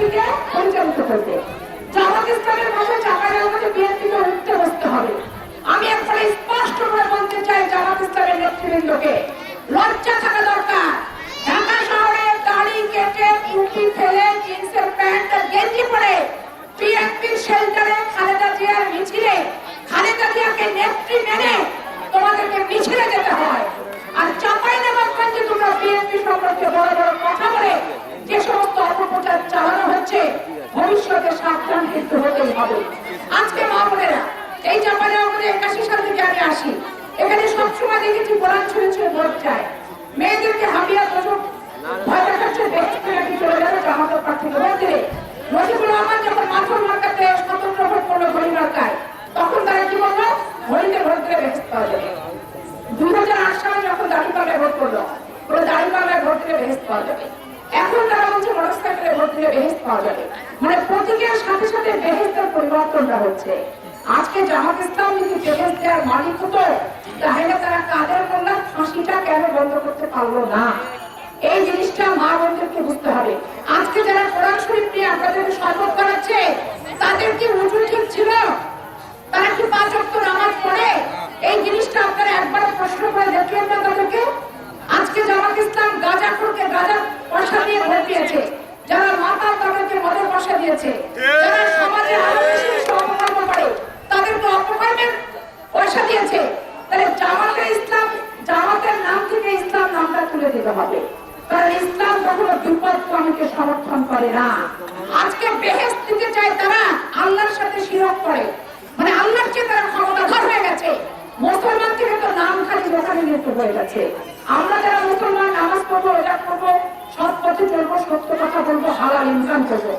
বিএনপিকে পরিচালিত করবে। জামাত ইসলামের ভাষা চাপাইয়ের মধ্যে বিএনপিকে উঠতে বসতে হবে। আমি একবার স্পষ্ট করে বলতে চাই, জামাত ইসলামের নেতৃবৃন্দকে লজ্জা থাকা দরকার। ঢাকা শহরে দাড়ি কেটে টুপি ফেলে জিন্সের প্যান্ট আর গেঞ্জি পরে বিএনপির শেল্টারে খালেদা জিয়ার মিছিলে খালেদা জিয়াকে নেত্রী মেনে তোমাদেরকে মিছিলে যেতে হয়। আর চাঁপাইনবাবগঞ্জে তোমরা বিএনপি সম্পর্কে বড় বড় কথা বলে যে সমস্ত অপপ্রচার চালানো হচ্ছে, ভবিষ্যতে সাবধান কিন্তু হতেই হবে। আজকে মা বোনেরা, এই চাঁপাইনবাবগঞ্জে 81 সাল থেকে আমি আসি, এখানে সবসময় দেখেছি কোরআন ছুঁয়ে ছুঁয়ে ভোট চায়। মেয়েদেরকে হাবিয়া দোষক ভয় দেখাচ্ছে, দেখতে নাকি চলে যাবে জামাতের প্রার্থী ভোট দিলে। মুজিবুর রহমান যখন মাথুর মার্কাতে স্বতন্ত্র ভোট করলো ঘড়ি মার্কায়, তখন তারা কি বললো? ঘড়িতে ভোট দিলে বেহেশত পাওয়া যাবে। 2008 সালে যখন দাঁড়িপাল্লায় ভোট করলো, ওরা দাঁড়িপাল্লায় ভোট দিলে বেহেশত পাওয়া যাবে। এখন তারা বলছে মোটরসাইকেলে ভোট দিলে বেহেশত পাওয়া যাবে। মানে প্রতীকের সাথে সাথে বেহেশতের পরিবর্তনটা হচ্ছে। আজকে জামাত ইসলাম যদি বেহেশত দেওয়ার মালিক হতো, তাহলে তারা কাদের মোল্লার ফাঁসিটা কেন বন্ধ করতে পারলো না? এই জিনিসটা মা বোনদেরকে বুঝতে হবে। আজকে যারা কোরআন শরীফ নিয়ে আপনাদেরকে শপথ করাচ্ছে, তাদের কি উজু ঠিক ছিল? তারা কি 5 ওয়াক্ত নামাজ পড়ে? এই জিনিসটা আপনারা একবার প্রশ্ন করে দেখেন না তাদেরকে। আজকে জামাত ইসলাম গাঁজাখোরকে গাঁজা পয়সা দিয়ে ভোট দিয়েছে, যারা মাতাল তাদেরকে মদের পয়সা দিয়েছে, যারা সমাজে আরো বেশি অপকর্ম করে তাদেরকে অপকর্মের পয়সা দিয়েছে। তাহলে জামাতের ইসলাম, জামাতের নাম থেকে ইসলাম নামটা তুলে দিতে হবে, কারণ ইসলাম কখনো বিপদকামীকে সমর্থন করে না। আজকে বেহেশত দিতে চায় তারা আল্লাহর সাথে শিরক করে, মানে আল্লাহর চেয়ে তারা ক্ষমতাধর হয়ে গেছে। মুসলমান থেকে তো নাম খালি দোকানে নিতে হয়ে গেছে। আমরা যারা মুসলমান নামাজ পড়বো, এটা করবো, সৎ পথে চলবো, সত্য কথা বলবো, হালাল ইনকাম করবো,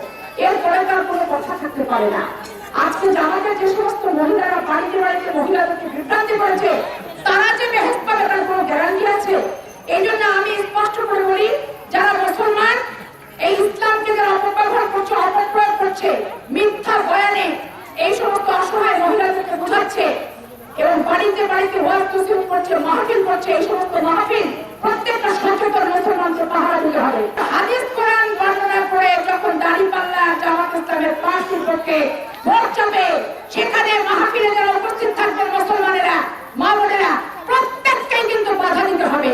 এরপরে তার কোনো কথা থাকতে পারে না। আজকে জামাতের যে সমস্ত মহিলারা বাড়িতে বাড়িতে মহিলাদেরকে বিভ্রান্তি করেছে, তারা যে বেহেশত পাবে তার কোনো গ্যারান্টি আছে? এই জন্য আমি স্পষ্ট করে বলি, যারা মুসলমান এই ইসলামকে যারা অপব্যবহার করছে, অপপ্রয়োগ করছে, মিথ্যা বয়ানে এই সমস্ত অসহায় মহিলাদেরকে বোঝাচ্ছে এবং বাড়িতে বাড়িতে ওয়াজ তসবিহ করছে, মাহফিল করছে, এই সমস্ত মাহফিল প্রত্যেকটা সচেতন মুসলমানকে পাহারা দিতে হবে। হাদিস কোরআন বর্ণনা করে যখন দাঁড়িপাল্লা জামাত ইসলামের প্রার্থীর পক্ষে ভোট চাবে, সেখানে মাহফিলে যারা উপস্থিত থাকবেন মুসলমানেরা, মা বোনেরা, প্রত্যেককেই কিন্তু বাধা দিতে হবে।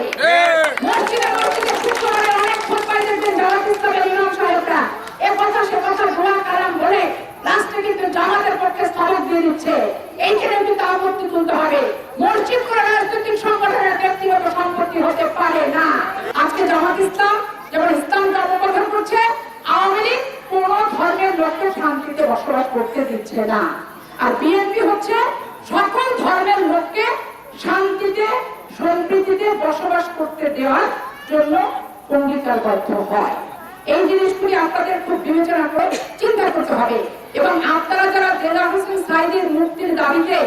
মসজিদে মসজিদে শুক্রবারে অনেক খুতবায় দেখবেন জামাত ইসলামের ইমাম সাহেবরা এ কথা সে কথা দোয়া কালাম বলে লাস্টে কিন্তু জামাতের পক্ষে স্থলক দিয়ে দিচ্ছে। এইখানে কিন্তু আপত্তি তুলতে হবে। মসজিদ কোনো রাজনৈতিক সংগঠনের ব্যক্তিগত সম্পত্তি হতে পারে না। আজকে জামাত ইসলাম যেমন ইসলামকে অপব্যবহার করছে, আওয়ামী লীগ কোন ধর্মের লোককে শান্তিতে বসবাস করতে দিচ্ছে না। আর বিএনপি হচ্ছে সকল ধর্মের লোককে শান্তিতে সম্প্রীতিতে বসবাস করতে দেওয়ার জন্য অঙ্গীকারবদ্ধ হয়। এই জিনিসগুলি আপনাদের খুব বিবেচনা করে চিন্তা করতে হবে। এবং আপনারা যারা দেলোয়ার হোসেন সাঈদীর মুক্তির দাবিতে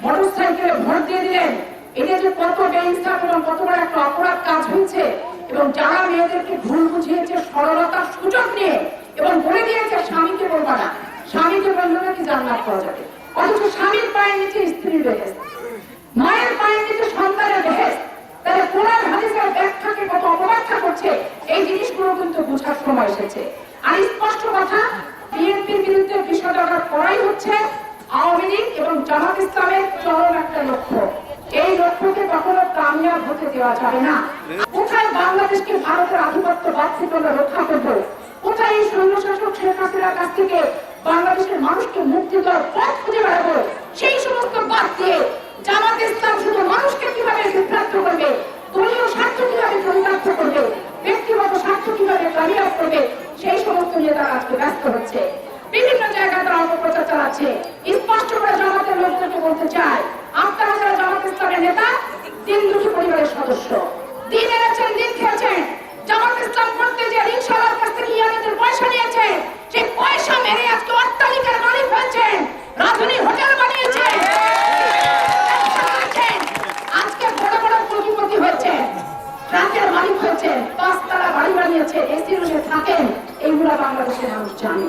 মোটরসাইকেলে ভোট দিয়ে দিলেন, এটা যে কত বেইনসাফ এবং কত বড় একটা অপরাধ কাজ হয়েছে, এবং যারা মেয়েদেরকে ভুল বুঝিয়েছে সরলতার সুযোগ নিয়ে এবং বলে দিয়েছে স্বামীকে বলবা না, স্বামীকে বললে নাকি জান্নাত পাওয়া যাবে, অথচ স্বামীর পায়ের নিচে স্ত্রীর বেহেশত, মায়ের পায়ের নিচে সন্তানের বেহেশত, তাহলে কোরআন হাদিসের ব্যাখ্যাকে কত অপব্যাখ্যা করছে, এই জিনিসগুলো কিন্তু বোঝার সময় এসেছে। আর স্পষ্ট কথা, বিএনপির বিরুদ্ধে বিষোদ্গার করাই হচ্ছে আওয়ামী লীগ এবং জামাত ইসলামের চরম একটা লক্ষ্য। এই লক্ষ্যকে কখনো কামিয়াব হতে দেওয়া যাবে না। কোথায় বাংলাদেশকে ভারতের আধিপত্যবাদ থেকে আমরা রক্ষা করবো? কোথায় এই স্বৈরশাসক শেখ হাসিনার কাছ থেকে বাংলাদেশের মানুষকে মুক্তি দেওয়ার পথ খুঁজে বেড়াবো? সেই সমস্ত বাদ দিয়ে জামাত ইসলাম শুধু মানুষকে কিভাবে বিভ্রান্ত করবে, দলীয় স্বার্থ কিভাবে চরিতার্থ করবে, ব্যক্তিগত স্বার্থ কিভাবে কামিয়াব করবে, সেই সমস্ত নিয়ে তারা আজকে ব্যস্ত হচ্ছে। বিভিন্ন জায়গায় তারা অপপ্রচার চালাচ্ছে। স্পষ্ট করে জামাতের লোকদেরকে বলতে চায়, আপনারা যারা জামাত ইসলামের নেতা, দিন দুঃখী পরিবারের সদস্য, দিন এনেছেন, দিন খেয়েছেন, জামাত ইসলাম করতে যে রিকশাওয়ালার কাছ থেকে ইয়াদের পয়সা নিয়েছেন, সেই পয়সা মেরে আজকে অট্টালিকার মালিক হয়েছেন, রাজধানী হোটেল বানিয়েছেন, আজকে বড় বড় কোটিপতি হয়েছেন, ট্রাকের মালিক হয়েছেন, 5 তলা বাড়ি বানিয়েছে, এসি রুমে থাকেন। এইগুলা বাংলাদেশের মানুষ জানে।